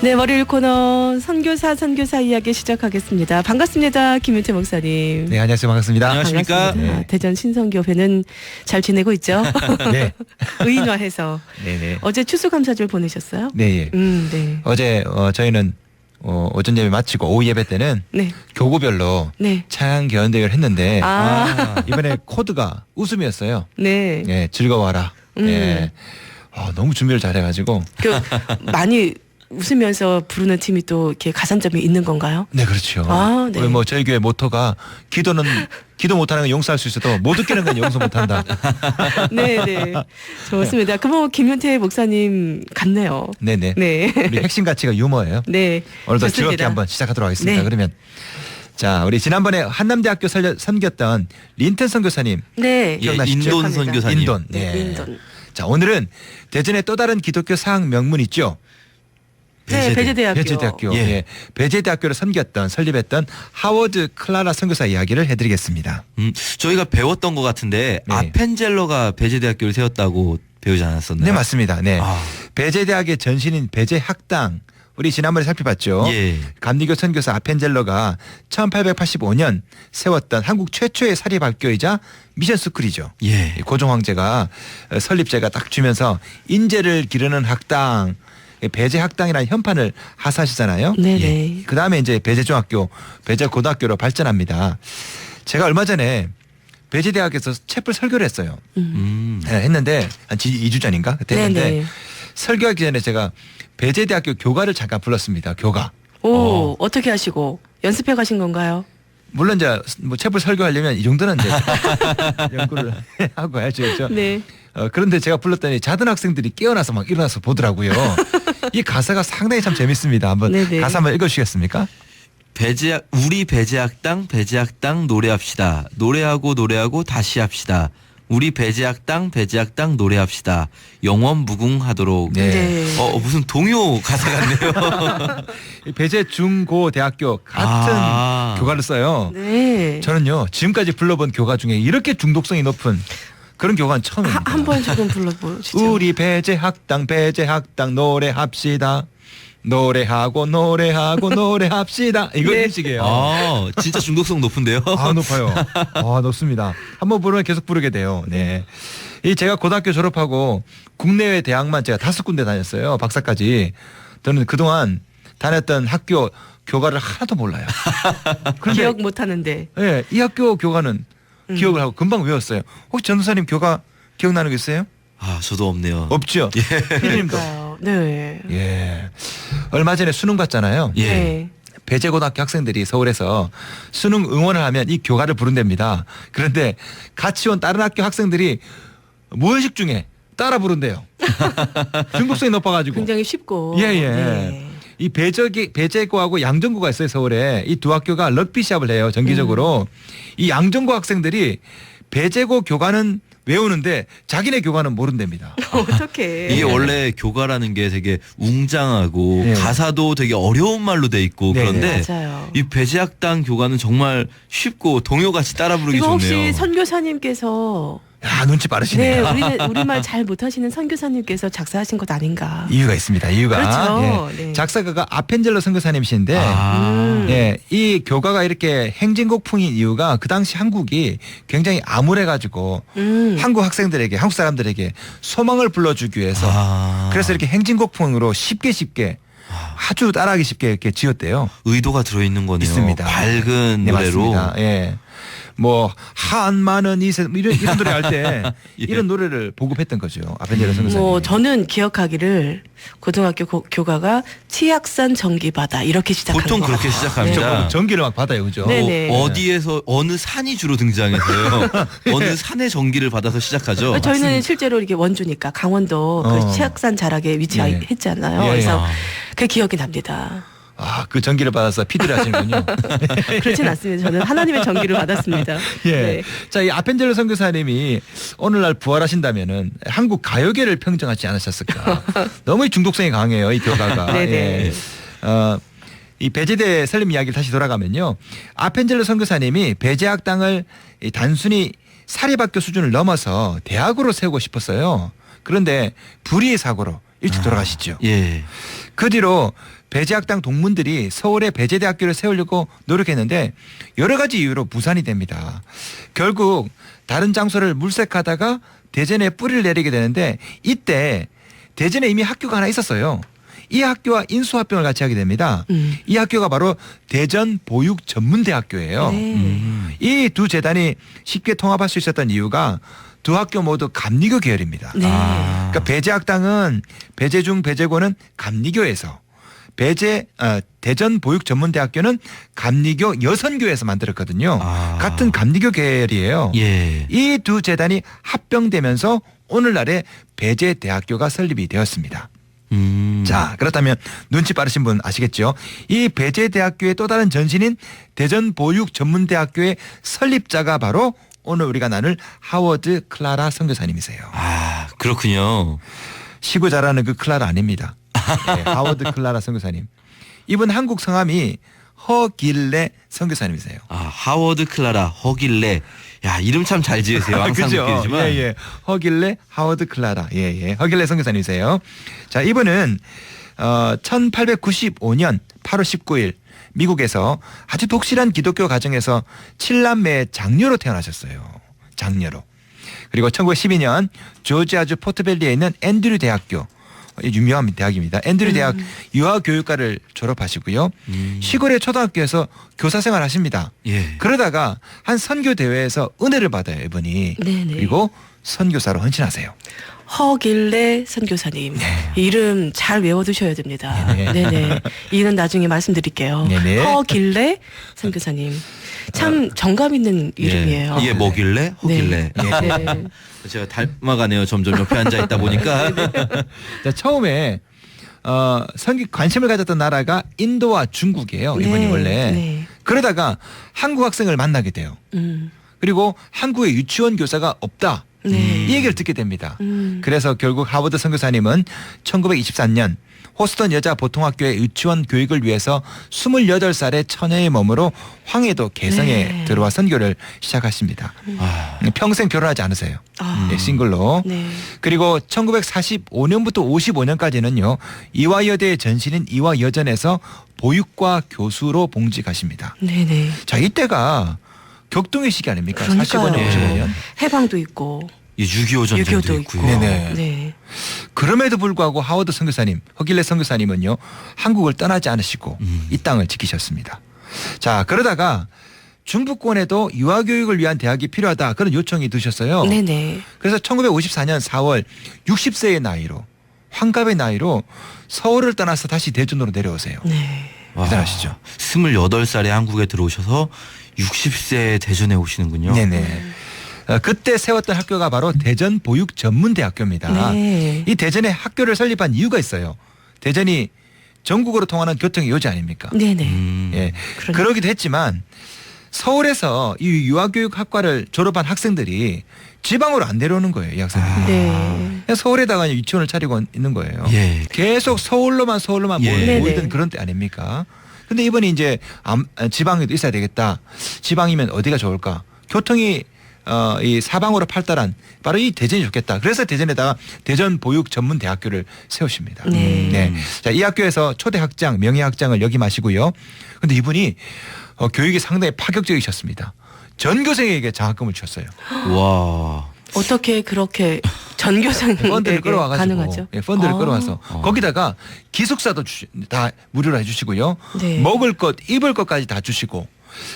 네, 월요일 코너 선교사 이야기 시작하겠습니다. 반갑습니다. 김윤태 목사님. 네, 안녕하세요. 반갑습니다. 안녕하십니까? 반갑습니다. 네. 대전 신성교회는 잘 지내고 있죠? 네. 의인화해서. 네네. 어제 추수감사절 보내셨어요? 네. 네. 어제 저희는 오전 예배 마치고 오후 예배 때는 네. 교구별로 네. 찬양 개헌대회를 했는데 아. 이번에 코드가 웃음이었어요. 네. 네, 즐거워라. 네. 너무 준비를 잘해가지고. 많이 웃으면서 부르는 팀이 또 이렇게 가산점이 있는 건가요? 네, 그렇죠. 아, 네. 우리 뭐 저희 교회 모토가 기도 못하는 건 용서할 수 있어도 못 웃기는 건 용서 못한다. 네. 좋습니다. 그럼 김윤태 목사님 같네요. 네네. 네. 우리 핵심 가치가 유머예요. 네. 오늘도 좋습니다. 즐겁게 한번 시작하도록 하겠습니다. 네. 그러면 자, 우리 지난번에 한남대학교 섬겼던 린턴 선교사님. 네. 기억나시죠? 인돈 선교사님. 인돈. 네. 네. 인돈. 자, 오늘은 대전의 또 다른 기독교 사학 명문 있죠. 네, 배제대학교. 배제대학교. 예. 예. 배제대학교를 설립했던 하워드 클라라 선교사 이야기를 해드리겠습니다. 저희가 배웠던 것 같은데 네. 아펜젤러가 배제대학교를 세웠다고 배우지 않았었나요? 네, 맞습니다. 네. 아. 배제대학의 전신인 배제학당. 우리 지난번에 살펴봤죠. 예. 감리교 선교사 아펜젤러가 1885년 세웠던 한국 최초의 사립학교이자 미션스쿨이죠. 예. 고종 황제가 설립제가 딱 주면서 인재를 기르는 학당, 배제학당이라는 현판을 하사하시잖아요. 네네. 그 다음에 이제 배제중학교, 배제고등학교로 발전합니다. 제가 얼마 전에 배제대학에서 채플 설교를 했어요. 네, 했는데 한 2주 전인가 그때 했는데 네네. 설교하기 전에 제가 배제대학교 교가를 잠깐 불렀습니다. 교가. 오, 어떻게 하시고 연습해 가신 건가요? 물론 이제 뭐 채플 설교하려면 이 정도는 이제 연구를 하고 해야죠. 그렇죠? 네. 그런데 제가 불렀더니 자던 학생들이 깨어나서 막 일어나서 보더라고요. 이 가사가 상당히 참 재밌습니다. 한번 네네. 가사 한번 읽어주시겠습니까? 우리 배제학당 노래합시다. 노래하고 다시 합시다. 우리 배제학당 노래합시다. 영원 무궁하도록. 네. 무슨 동요 가사 같네요. 배제중고대학교 같은 교가를 써요. 네. 저는요 지금까지 불러본 교가 중에 이렇게 중독성이 높은 그런 교가는 처음입니다. 한번 조금 불러보시죠. 우리 배제학당 노래합시다. 노래하고 노래합시다. 이거 네. 이런 식이에요. 진짜 중독성 높은데요. 높아요. 높습니다. 한번 부르면 계속 부르게 돼요. 네. 이 제가 고등학교 졸업하고 국내외 대학만 제가 5군데 다녔어요. 박사까지. 저는 그동안 다녔던 학교 교가를 하나도 몰라요. 그런데 기억 못 하는데. 네, 이 학교 교가는 기억을 하고 금방 외웠어요. 혹시 전도사님 교가 기억나는 게 있어요? 저도 없네요. 없죠. 피디님도. 네. 예. 얼마 전에 수능 봤잖아요. 예. 네. 배제고등학교 학생들이 서울에서 수능 응원을 하면 이 교가를 부른답니다. 그런데 같이 온 다른 학교 학생들이 모의식 중에 따라 부른대요. 중독성이 높아가지고. 굉장히 쉽고. 예. 네. 이 배제고하고 양정고가 있어요. 서울에. 이 두 학교가 럭비 시합을 해요. 정기적으로. 이 양정고 학생들이 배제고 교가는 외우는데 자기네 교가는 모른답니다. 어떻게? 이게 원래 교가라는 게 되게 웅장하고 네. 가사도 되게 어려운 말로 돼 있고 네, 그런데 맞아요. 이 배제학당 교가는 정말 쉽고 동요같이 따라 부르기 이거 혹시 좋네요. 선교사님께서 눈치 빠르시네요. 네, 우리말 잘 못하시는 선교사님께서 작사하신 것 아닌가? 이유가 있습니다. 이유가. 그렇죠. 예. 네. 작사가가 아펜젤러 선교사님이신데 예, 이 교가가 이렇게 행진곡풍인 이유가 그 당시 한국이 굉장히 암울해가지고 한국 학생들에게 한국 사람들에게 소망을 불러주기 위해서 그래서 이렇게 행진곡풍으로 쉽게 아주 따라하기 쉽게 이렇게 지었대요. 의도가 들어있는 거네요. 있습니다. 밝은 네, 노래로. 맞습니다. 예. 뭐 한마는 이런 노래 할 때 예. 이런 노래를 보급했던 거죠. 아펜젤러 선교사님. 뭐 저는 기억하기를 고등학교 교가가 치악산 전기바다 이렇게 시작하는 보통 것 그렇게 같아요. 시작합니다. 전기를 막 받아요, 그죠? 네. 어디에서 어느 산이 주로 등장해서요. 어느 산의 전기를 받아서 시작하죠. 네. 저희는 실제로 이렇게 원주니까 강원도 그 치악산 자락에 위치했잖아요. 예. 그래서 그 기억이 납니다. 그 전기를 받아서 피드를 하시는군요. 그렇진 않습니다. 저는 하나님의 전기를 받았습니다. 예. 네. 자, 이 아펜젤러 선교사님이 오늘날 부활하신다면은 한국 가요계를 평정하지 않으셨을까? 너무 중독성이 강해요, 이 교가가. 네네. 예. 이 배제대 설립 이야기를 다시 돌아가면요. 아펜젤러 선교사님이 배제학당을 단순히 사립학교 수준을 넘어서 대학으로 세우고 싶었어요. 그런데 불의의 사고로 일찍 돌아가시죠. 예. 그 뒤로 배제학당 동문들이 서울에 배제대학교를 세우려고 노력했는데 여러 가지 이유로 무산이 됩니다. 결국 다른 장소를 물색하다가 대전에 뿌리를 내리게 되는데 이때 대전에 이미 학교가 하나 있었어요. 이 학교와 인수합병을 같이 하게 됩니다. 이 학교가 바로 대전보육전문대학교예요. 이 두 재단이 쉽게 통합할 수 있었던 이유가 두 학교 모두 감리교 계열입니다. 네. 그러니까 배제학당은 배제중 배제고는 감리교에서 대전보육전문대학교는 감리교 여선교에서 만들었거든요. 같은 감리교 계열이에요. 예. 이 두 재단이 합병되면서 오늘날의 배제대학교가 설립이 되었습니다. 자, 그렇다면 눈치 빠르신 분 아시겠죠? 이 배제대학교의 또 다른 전신인 대전보육전문대학교의 설립자가 바로 오늘 우리가 나눌 하워드 클라라 선교사님이세요. 아, 그렇군요. 시구 잘하는 그 클라라 아닙니다. 네, 하워드 클라라 선교사님. 이분 한국 성함이 허길래 선교사님이세요. 아, 하워드 클라라 허길래. 야, 이름 참 잘 지으세요. 항상 그죠? 느끼지만. 예, 예. 허길래 하워드 클라라. 예, 예. 허길래 선교사님이세요. 자, 이분은 1895년 8월 19일 미국에서 아주 독실한 기독교 가정에서 7남매의 장녀로 태어나셨어요. 장녀로. 그리고 1912년 조지아주 포트밸리에 있는 앤드류 대학교, 유명한 대학입니다. 앤드류 대학 유아교육과를 졸업하시고요. 시골의 초등학교에서 교사 생활하십니다. 예. 그러다가 한 선교 대회에서 은혜를 받아요, 이분이. 네네. 그리고 선교사로 헌신하세요. 허길래 선교사님. 이름 잘 외워두셔야 됩니다. 네네. 네네. 이는 나중에 말씀드릴게요. 네네. 허길래 선교사님. 참 정감 있는 이름이에요. 이게 뭐길래? 허길래. 네. 제가 닮아가네요. 점점 옆에 앉아 있다 보니까. 자, 처음에 선교 관심을 가졌던 나라가 인도와 중국이에요. 이분이 네. 원래. 네. 그러다가 한국 학생을 만나게 돼요. 그리고 한국에 유치원 교사가 없다. 네. 이 얘기를 듣게 됩니다. 그래서 결국 하워드 선교사님은 1923년 호스턴 여자 보통학교의 유치원 교육을 위해서 28살의 처녀의 몸으로 황해도 개성에 네. 들어와 선교를 시작하십니다. 평생 결혼하지 않으세요. 아. 네, 싱글로. 네. 그리고 1945년부터 55년까지는요. 이화여대의 전신인 이화여전에서 보육과 교수로 봉직하십니다. 네네. 자, 이때가 격동의 시기 아닙니까? 그러니까요. 45년, 55년. 해방도 있고. 이 6.25 전쟁도 6.25도 있고요. 있고. 네네. 네. 그럼에도 불구하고 하워드 선교사님, 허길래 선교사님은요. 한국을 떠나지 않으시고 이 땅을 지키셨습니다. 자, 그러다가 중부권에도 유아교육을 위한 대학이 필요하다. 그런 요청이 드셨어요. 네네. 그래서 1954년 4월 60세의 나이로 환갑의 나이로 서울을 떠나서 다시 대전으로 내려오세요. 네. 대단하시죠? 28살에 한국에 들어오셔서 60세에 대전에 오시는군요. 네네. 그때 세웠던 학교가 바로 대전보육전문대학교입니다. 네. 이 대전에 학교를 설립한 이유가 있어요. 대전이 전국으로 통하는 교통의 요지 아닙니까? 네네. 예. 그러니까. 그러기도 했지만 서울에서 이 유아교육학과를 졸업한 학생들이 지방으로 안 내려오는 거예요. 이 학생들이. 네. 그냥 서울에다가 유치원을 차리고 있는 거예요. 예. 계속 서울로만 예. 모이던 네네. 그런 때 아닙니까? 근데 이번에 이제 지방에도 있어야 되겠다. 지방이면 어디가 좋을까? 교통이 이 사방으로 팔달한 바로 이 대전이 좋겠다. 그래서 대전에다가 대전보육전문대학교를 세우십니다. 네. 네. 자, 이 학교에서 초대 학장, 명예 학장을 역임하시고요. 근데 이분이 교육이 상당히 파격적이셨습니다. 전교생에게 장학금을 주셨어요. 와. 어떻게 그렇게 전교생에게 펀드를 끌어와가지고, 가능하죠? 예, 펀드를 아. 끌어와서 거기다가 기숙사도 다 무료로 해주시고요. 네. 먹을 것, 입을 것까지 다 주시고.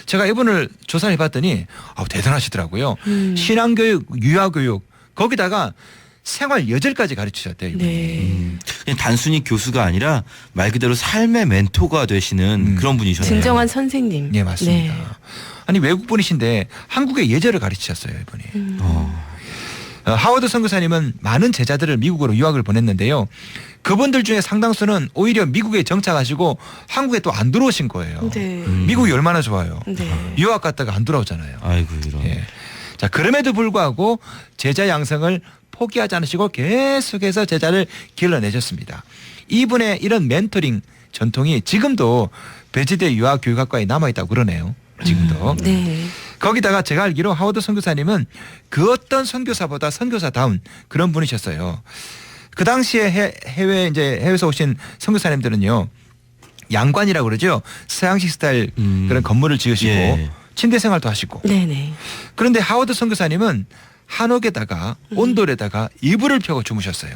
제가 이분을 조사를 해봤더니 대단하시더라고요. 신앙교육, 유아교육 거기다가 생활 여절까지 가르치셨대요. 이분이. 네. 그냥 단순히 교수가 아니라 말 그대로 삶의 멘토가 되시는 그런 분이셨네요. 진정한 선생님. 네, 맞습니다. 네. 아니 외국 분이신데 한국의 예절을 가르치셨어요, 이분이. 하워드 선교사님은 많은 제자들을 미국으로 유학을 보냈는데요. 그분들 중에 상당수는 오히려 미국에 정착하시고 한국에 또 안 들어오신 거예요. 네. 미국이 얼마나 좋아요. 네. 유학 갔다가 안 돌아오잖아요. 아이고 이런. 예. 자, 그럼에도 불구하고 제자 양성을 포기하지 않으시고 계속해서 제자를 길러내셨습니다. 이분의 이런 멘토링 전통이 지금도 배지대 유아교육학과에 남아있다고 그러네요. 지금도. 네. 거기다가 제가 알기로 하워드 선교사님은 그 어떤 선교사보다 선교사다운 그런 분이셨어요. 그 당시에 해외에서 오신 선교사님들은요. 양관이라고 그러죠. 서양식 스타일 그런 건물을 지으시고 예. 침대 생활도 하시고. 네네. 그런데 하워드 선교사님은 한옥에다가 온돌에다가 이불을 펴고 주무셨어요.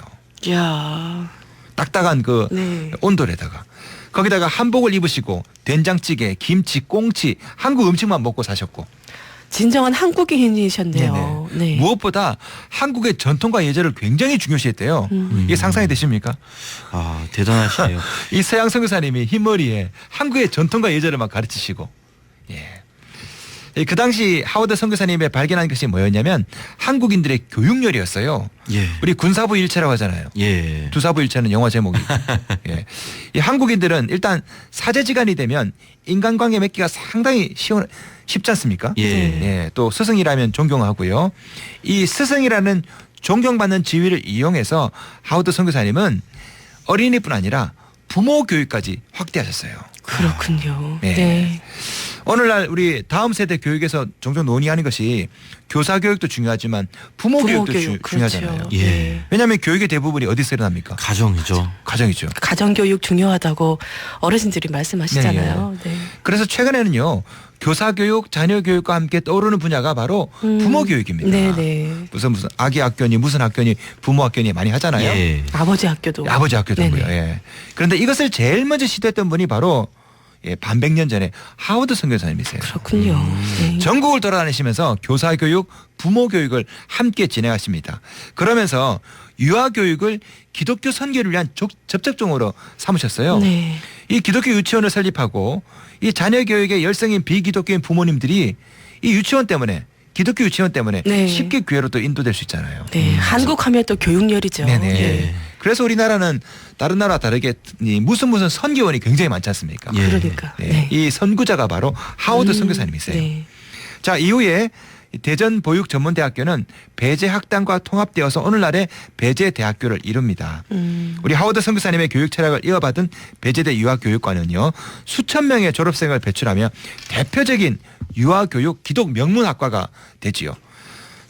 야. 딱딱한 그 네. 온돌에다가. 거기다가 한복을 입으시고 된장찌개, 김치, 꽁치, 한국 음식만 먹고 사셨고. 진정한 한국인이셨네요. 네네. 네. 무엇보다 한국의 전통과 예절을 굉장히 중요시했대요. 이게 상상이 되십니까? 아, 대단하시네요. 이 서양 선교사님이 흰머리에 한국의 전통과 예절을 막 가르치시고. 예. 그 당시 하워드 선교사님의 발견한 것이 뭐였냐면 한국인들의 교육열이었어요. 예. 우리 군사부 일체라고 하잖아요. 예. 두사부 일체는 영화 제목이. 예. 이 한국인들은 일단 사제지간이 되면 인간관계 맺기가 상당히 쉽지 않습니까? 예. 예. 또 스승이라면 존경하고요. 이 스승이라는 존경받는 지위를 이용해서 하워드 선교사님은 어린이뿐 아니라 부모 교육까지 확대하셨어요. 그렇군요. 네. 네. 오늘날 우리 다음 세대 교육에서 종종 논의하는 것이 교사 교육도 중요하지만 부모 교육도 교육, 중요하잖아요. 그렇죠. 예. 네. 왜냐하면 교육의 대부분이 어디서 일어납니까? 가정이죠. 가정이죠. 가정교육 중요하다고 어르신들이 말씀하시잖아요. 네. 그래서 최근에는요. 교사 교육, 자녀 교육과 함께 떠오르는 분야가 바로 부모 교육입니다. 네네. 무슨 아기 학교니 무슨 학교니 부모 학교니 많이 하잖아요. 예. 아버지 학교도. 아버지 학교도 네네. 하고요. 예. 그런데 이것을 제일 먼저 시도했던 분이 바로 반백년 전에 하워드 선교사님이세요. 그렇군요. 네. 전국을 돌아다니시면서 교사 교육, 부모 교육을 함께 진행하십니다. 그러면서 유아 교육을 기독교 선교를 위한 접촉종으로 삼으셨어요. 네. 이 기독교 유치원을 설립하고 이 자녀 교육에 열성인 비기독교인 부모님들이 이 유치원 때문에 기독교 유치원 때문에 네. 쉽게 교회로 또 인도될 수 있잖아요. 네. 한국 하면 또 교육열이죠. 네네. 예. 그래서 우리나라는 다른 나라와 다르게 이 무슨 선교원이 굉장히 많지 않습니까? 예. 그러니까. 네. 네. 이 선구자가 바로 하워드 선교사님이세요. 네. 자, 이후에 대전보육전문대학교는 배제학당과 통합되어서 오늘날의 배제대학교를 이룹니다. 우리 하워드 선교사님의 교육 철학을 이어받은 배제대 유아교육과는요. 수천 명의 졸업생을 배출하며 대표적인 유아교육 기독 명문학과가 되지요.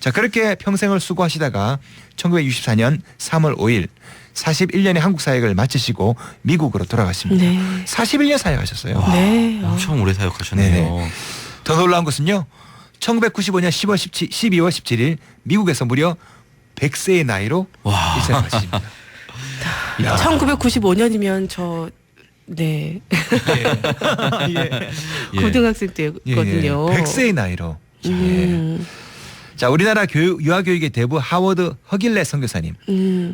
자, 그렇게 평생을 수고하시다가 1964년 3월 5일 41년의 한국 사역을 마치시고 미국으로 돌아가십니다. 네. 41년 사역하셨어요. 네. 엄청 오래 사역하셨네요. 네네. 더 놀라운 것은요. 1995년 12월 17일 미국에서 무려 100세의 나이로 와. 일생하십니다. 1995년이면 저 네. 예. 고등학생 때거든요. 100세의 나이로. 음. 자, 우리나라 유아교육의 대부 하워드 허길레 선교사님.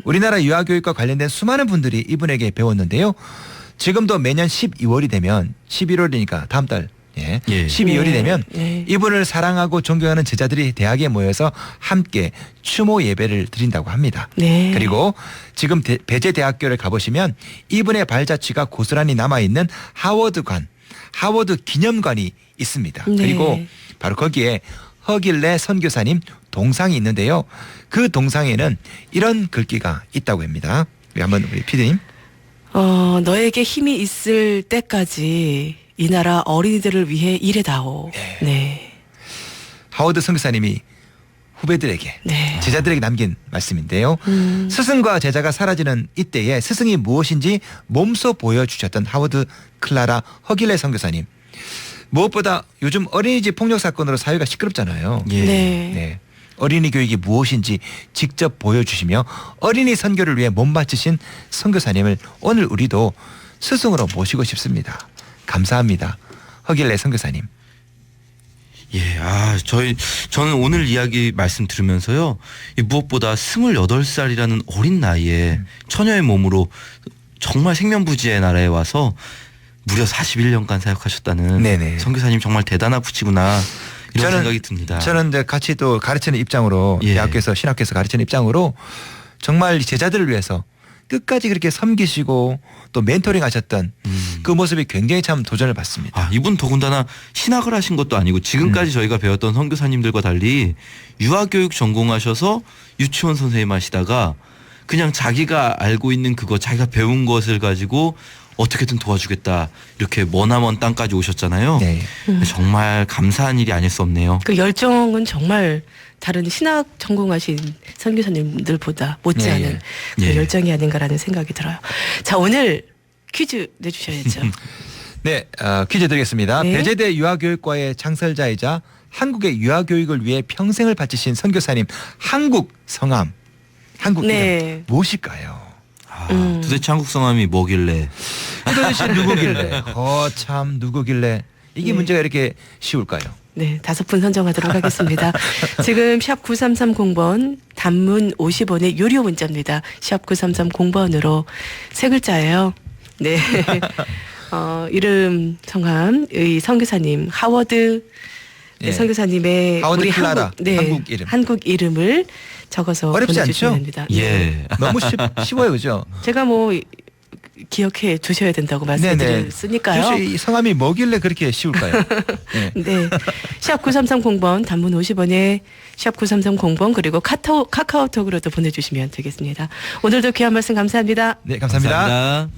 우리나라 유아교육과 관련된 수많은 분들이 이분에게 배웠는데요. 지금도 매년 12월이 되면 11월이니까 다음 달 예. 예. 12월이 네. 되면 네. 이분을 사랑하고 존경하는 제자들이 대학에 모여서 함께 추모 예배를 드린다고 합니다. 네. 그리고 지금 배제대학교를 가보시면 이분의 발자취가 고스란히 남아있는 하워드관, 하워드 기념관이 있습니다. 네. 그리고 바로 거기에 허길레 선교사님 동상이 있는데요. 그 동상에는 이런 글귀가 있다고 합니다. 한번 우리 PD님. 너에게 힘이 있을 때까지 이 나라 어린이들을 위해 일해다오. 네. 하워드 선교사님이 후배들에게 네. 제자들에게 남긴 말씀인데요. 스승과 제자가 사라지는 이때에 스승이 무엇인지 몸소 보여주셨던 하워드 클라라 허길레 선교사님. 무엇보다 요즘 어린이집 폭력 사건으로 사회가 시끄럽잖아요. 예. 네. 네. 어린이 교육이 무엇인지 직접 보여주시며 어린이 선교를 위해 몸바치신 선교사님을 오늘 우리도 스승으로 모시고 싶습니다. 감사합니다. 허길레 선교사님. 예, 저는 오늘 이야기 말씀 들으면서요, 무엇보다 28살이라는 어린 나이에 처녀의 몸으로 정말 생면부지의 나라에 와서 무려 41년간 사역하셨다는 네네. 선교사님 정말 대단하구치구나 이런 생각이 듭니다. 저는 이제 같이 또 가르치는 입장으로 예. 대학교에서 신학교에서 가르치는 입장으로 정말 제자들을 위해서 끝까지 그렇게 섬기시고 또 멘토링 하셨던 그 모습이 굉장히 참 도전을 받습니다. 이분 더군다나 신학을 하신 것도 아니고 지금까지 저희가 배웠던 선교사님들과 달리 유아교육 전공하셔서 유치원 선생님 하시다가 그냥 자기가 알고 있는 그거 자기가 배운 것을 가지고 어떻게든 도와주겠다 이렇게 머나먼 땅까지 오셨잖아요. 네. 정말 감사한 일이 아닐 수 없네요. 그 열정은 정말 다른 신학 전공하신 선교사님들보다 못지않은 예, 그 예. 열정이 아닌가라는 생각이 들어요. 자, 오늘 퀴즈 내주셔야죠. 네, 퀴즈 드리겠습니다. 네. 배재대 유아교육과의 창설자이자 한국의 유아교육을 위해 평생을 바치신 선교사님 한국 성함, 한국 네. 이름 무엇일까요? 도대체 한국 성함이 뭐길래? 도대체 누구길래? 참 누구길래? 이게 네. 문제가 이렇게 쉬울까요? 네, 5분 선정하도록 하겠습니다. 지금 샵 9330번 단문 50원의 유료 문자입니다. 샵 9330번으로 세 글자예요. 네. 이름 성함의 선교사님 하워드 예. 선교사님의 하워드 우리 클라라, 한국, 한국 이름. 한국 이름을 적어서 어렵지 보내주시면 않죠? 됩니다. 예. 너무 쉬워요, 그죠? 제가 뭐 기억해 두셔야 된다고 말씀드렸으니까요. 도대체 이 성함이 뭐길래 그렇게 쉬울까요? 네. 네. 샵 9330번 단문 50원에 샵 9330번 그리고 카카오톡으로도 보내주시면 되겠습니다. 오늘도 귀한 말씀 감사합니다. 네, 감사합니다.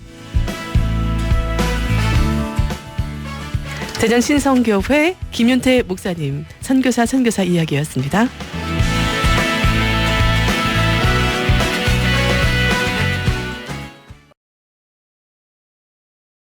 대전 신성교회 김윤태 목사님 선교사 이야기였습니다.